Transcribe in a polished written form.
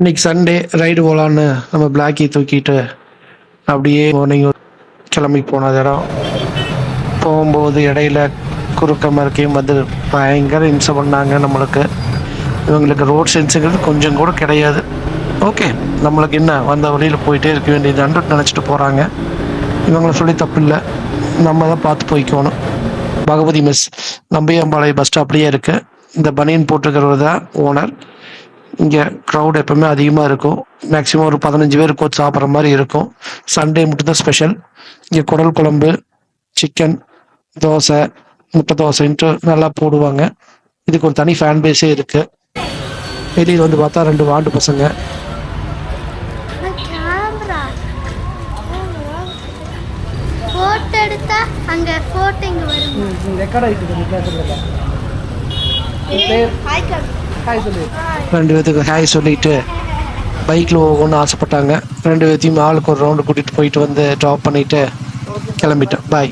இன்னைக்கு Sunday ride போகலான்னு நம்ம பிளாக்கி தூக்கிட்டு அப்படியே மார்னிங் கிளம்பி போனது இடம். போகும்போது இடையில குறுக்க மறுக்கையும் வந்து பயங்கர இம்சை பண்ணாங்க நம்மளுக்கு. இவங்களுக்கு ரோட் சென்ஸுங்கிறது கொஞ்சம் கூட கிடையாது. ஓகே, நம்மளுக்கு என்ன வந்த வழியில் போயிட்டே இருக்க வேண்டியதான்னு நினச்சிட்டு போகிறாங்க. இவங்கள சொல்லி தப்பு இல்லை, நம்ம தான் பார்த்து போய்க்கணும். பகவதி மெஸ் நம்பியாம்பாளையம் பஸ் ஸ்டாப்லேயே இருக்குது. இந்த பனியன் போட்டிருக்கிறவர் தான் ஓனர். இங்கே க்ரௌட் எப்பவுமே அதிகமாக இருக்கும். மேக்ஸிமம் ஒரு 15 பேர் கோச் சாப்பிட்ற மாதிரி இருக்கும். சண்டே மட்டும்தான் ஸ்பெஷல். இங்கே குடல் குழம்பு, சிக்கன், தோசை, முட்டை தோசைன்ட்டு நல்லா போடுவாங்க. இதுக்கு ஒரு தனி ஃபேன் பேஸே இருக்குது. வெளியில் வந்து பார்த்தா 2 வாண்டு பசங்க. ரெண்டு பேத்துக்கு ஹாய் சொல்லிட்டு பைக்கில் போகணும்னு ஆசைப்பட்டாங்க. 2 பேர்த்தையும் ஆளுக்கு ஒரு ரவுண்டு கூட்டிகிட்டு போயிட்டு வந்து ட்ராப் பண்ணிவிட்டு கிளம்பிட்டேன். பாய்.